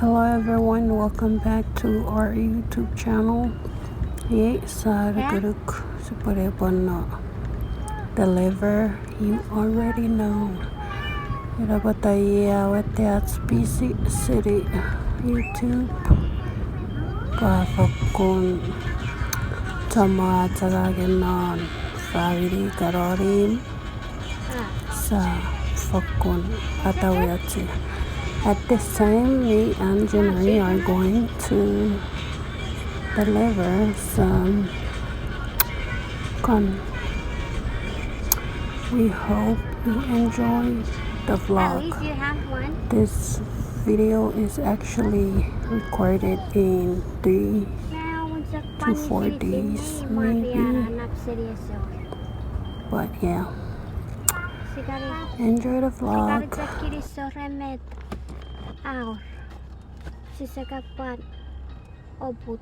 Hello everyone, welcome back to our YouTube channel. Saraguruk Sipwe deliver, you already know. Irabataya with that species city YouTube. Kafakun Tama Tagaganon Faviri Garorim Sa Fakun Atawati. At this time, me and Jenny are going to deliver some corn. We hope you enjoy the vlog. At least you have one. This video is actually recorded in 3 to 4 days, maybe. But yeah, enjoy the vlog. Pwan obut.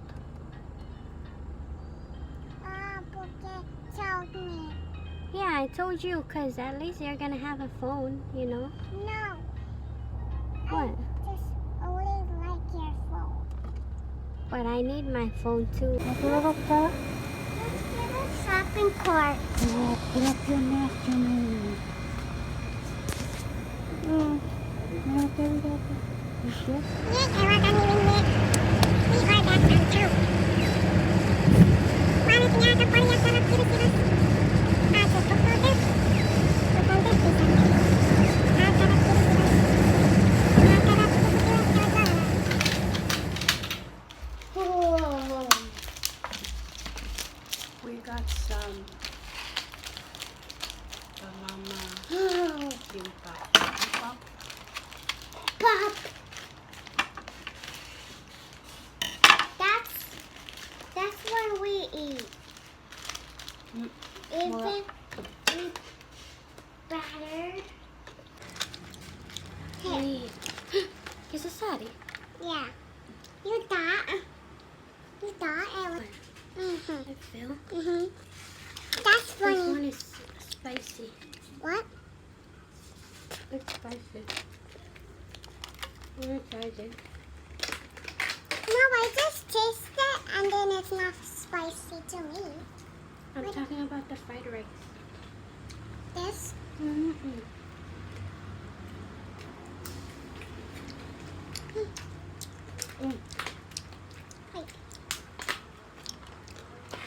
Told me. Yeah, I told you, cause at least you're gonna have a phone, you know. No. What? I just always like your phone. But I need my phone too. Let's go to shopping cart. Oh, put up your neck, Jenny. Yes, I want to make. We are that one too. Mami, tingnan sa pala sa nagkira-kira. Asos, pagkakit. Pagkakit, isa. We got some banana kimbap. Pop. That's what we eat. Is it with batter? Hey. It's a sari. Yeah. You thought? You thought it was... I feel. That's This funny. one is spicy. What? It's spicy. I'm gonna try it. No, I just taste it and then it's not spicy to me. I'm talking about the fried rice. This?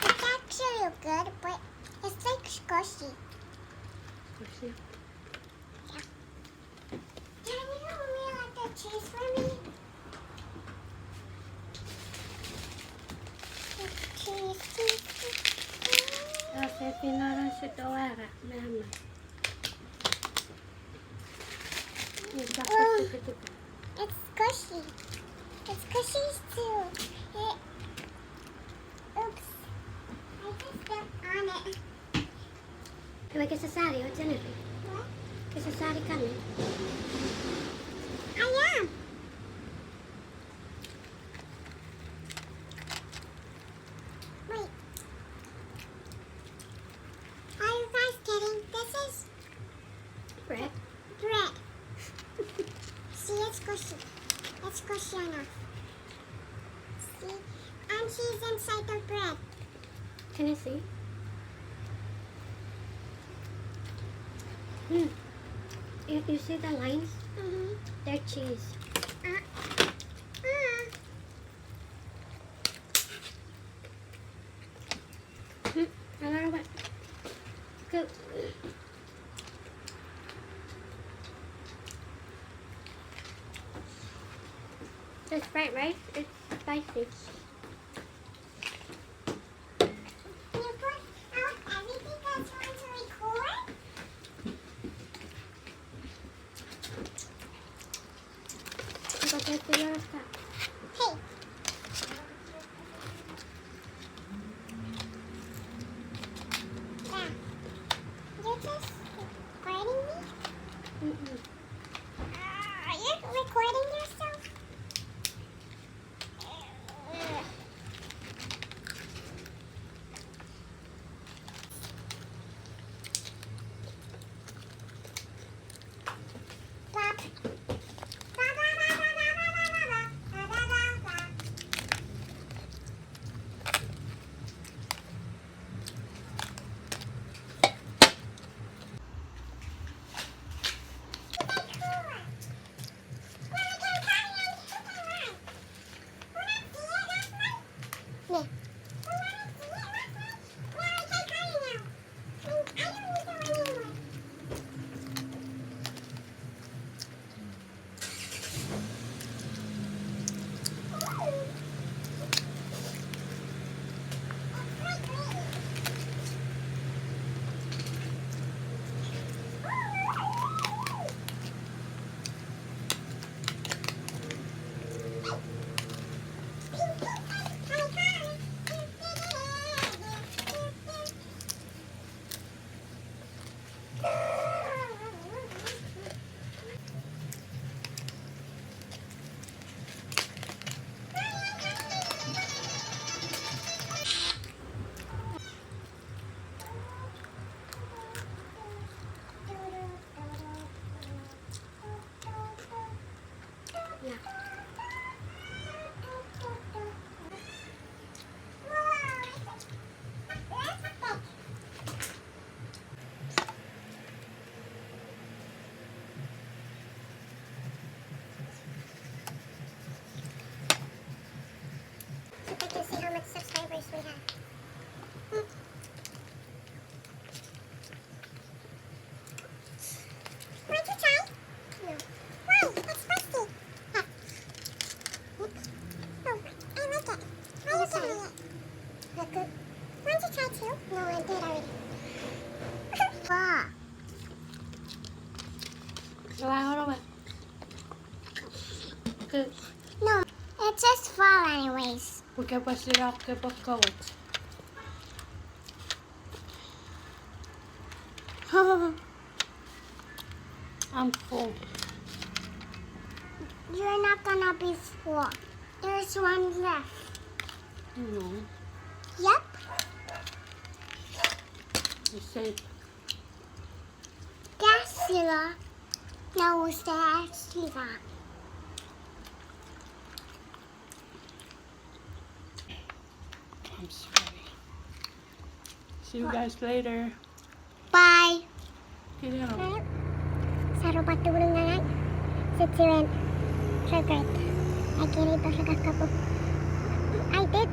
It's actually good, but it's like squishy. Squishy. Can you hold me like the cheese for me? Cheese. Kasi pinaran si Tawara. Mama. It's squishy. It's squishy too. Oops. I just stepped on it. Like it's a sari. What's in it? What? It's a sari coming. I am. Wait. Are you guys kidding? This is Bread. bread. See, it's squishy. It's squishy enough. See? And she's inside the bread. Can I see? You see the lines? They're cheese. A little bit. Good. It's fried rice. It's spicy. Can you put out everything that's going to record? But that's the other stuff. Hey. Yeah. You're just recording me? Are you recording yourself? Pop. Yeah. So they can see how much subscribers we have. Want to try? No. Why? It's spicy. Huh. Oh, I like it. Why you trying it? Look good. Want to try too? No, I did already. Wow. Wow, good. No, it's just fall anyways. Porque pasti rak ke pakawat. I'm full. You're not gonna be full. There's one left. No, Yep. you said That's Sila. No, that's Sila. I'm sorry. See you guys later. Bye. Get out. Sa rumah tulong na lang. Si Tiren. Regret. I can't eat the kakakapo. I did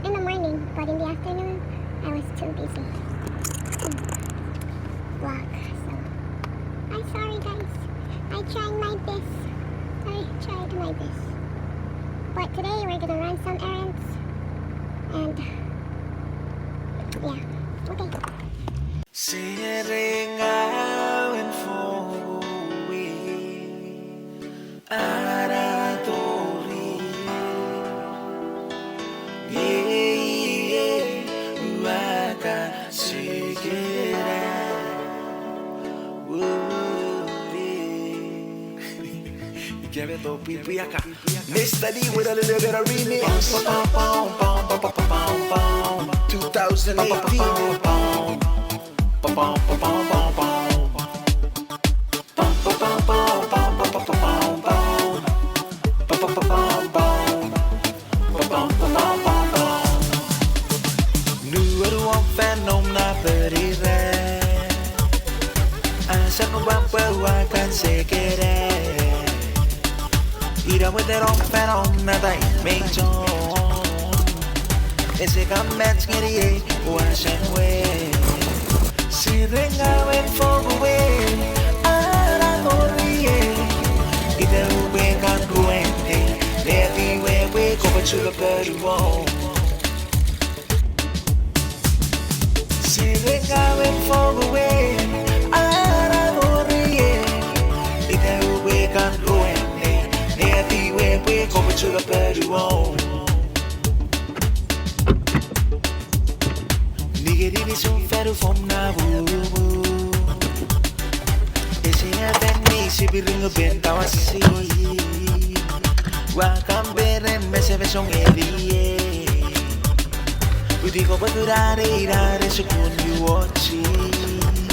in the morning, but in the afternoon, I was too busy. Vlog, so. I'm sorry, guys. I tried my best. But today, we're gonna run some errands. And, yeah. Okay. Siringawin fuwi aratori ye waka sigera wuri give it up pipiaka Mr. D with a little bit of remix 2018 Ese kamets ngiri wasan we Siringawin foguwe ara morie Ide ube kan ruente Levi we ko pachuga peruo Siringawin foguwe ara morie Ide ube kan ruente Levi we ko pachuga peruo Nigeri son ferro from Nabu Ese aveni si biringo benta wasi Wakam beren mese besong elie Udigo badurare irare sukun yuochi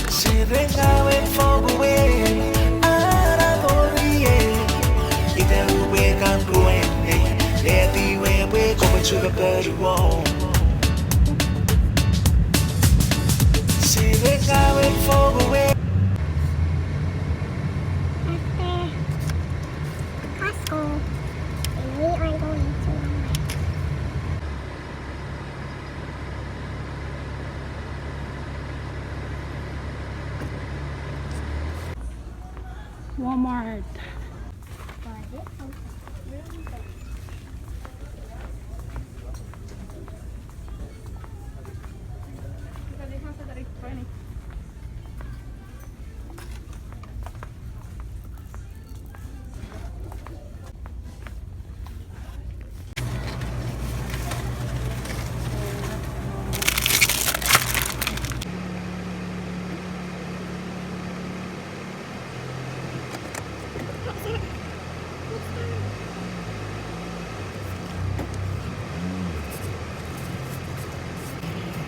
Sirengawen foguwe ara gorie Ite ube kan ruende Leti we como chuga peruo Siringawin foguwe After Costco, and we are going to Walmart.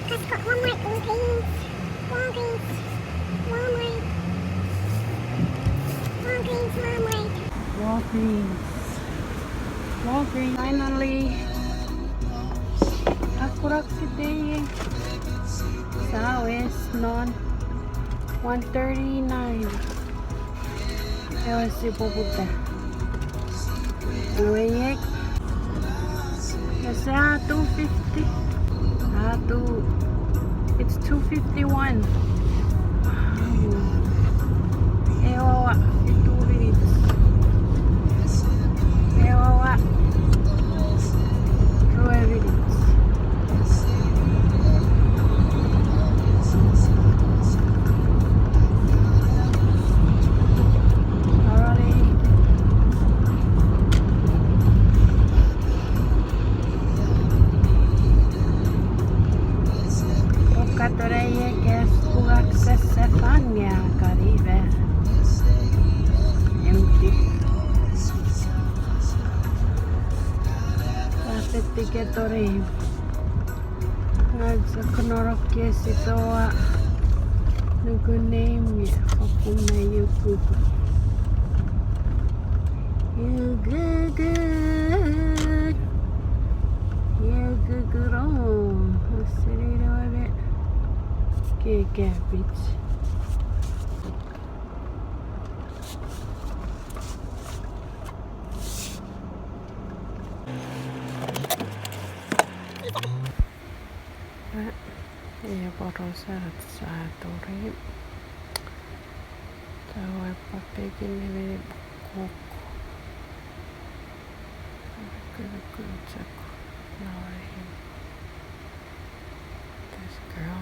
Costco, Walmart, Walgreens, Walgreens. Okay, finally. Akurak today. South non 139. Ewan si pupunta. Uwayek. Kasi 250. It's 251. Ewawa. 2 minutes. Ewawa. 2 minutes. Kattoreye kes kuvaksessa fanja karive. Empty. Päästettiin ketoriin. Näytsä knorokkiesi toa nykyneimiä. Okumme joku. You good. You good on. What's it? Okay, cabbage. Ja porosaat saaturi. Tää papekin nimi kukku. Kyllä tsakku. Naurin. This girl.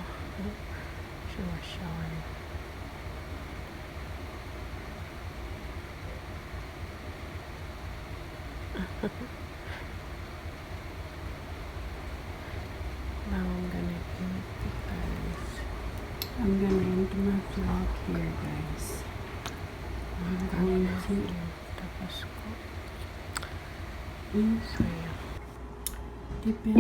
She was showing. Now I'm gonna eat because I'm gonna end my vlog here, guys. I'm going to eat the biscuit. So yeah. Dip in.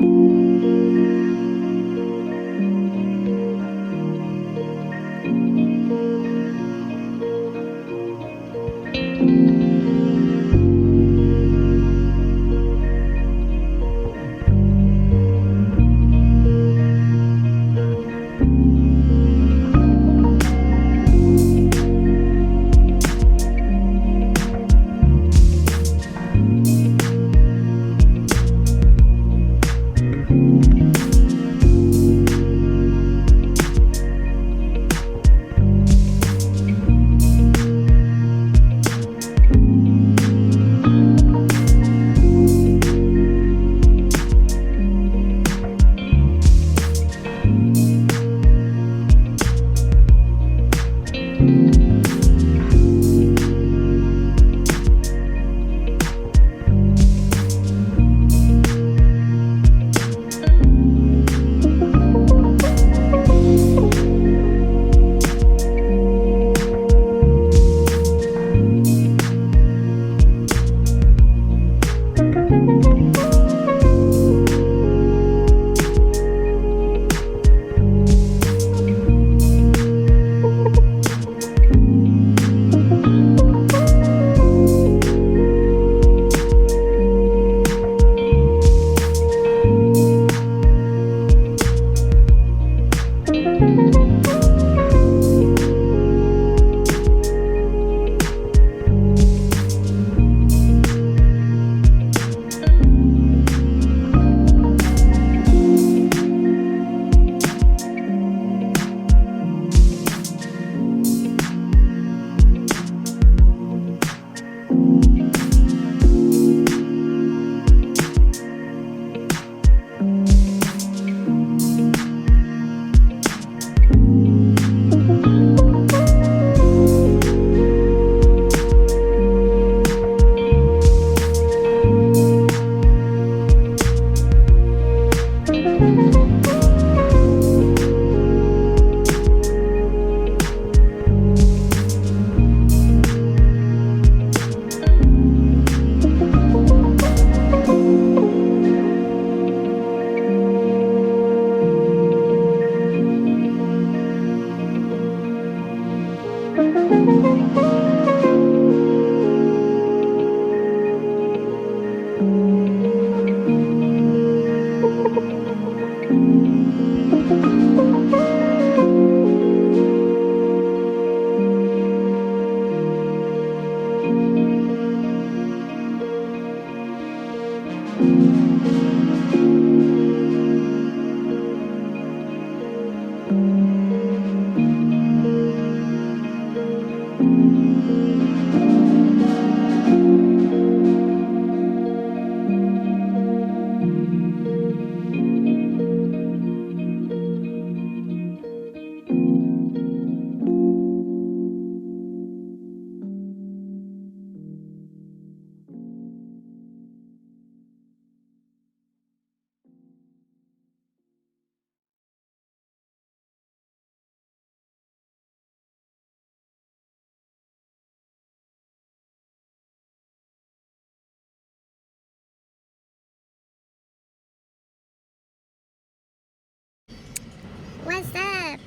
What's up?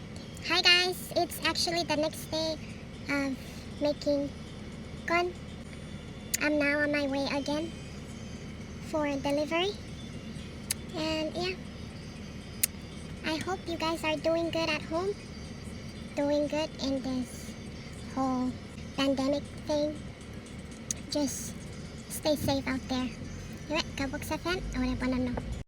Hi guys, it's actually the next day of making corn. I'm now on my way again for delivery. And yeah, I hope you guys are doing good at home. Doing good in this whole pandemic thing. Just stay safe out there. Yuk, kabuk sa fan. Wala pa na no.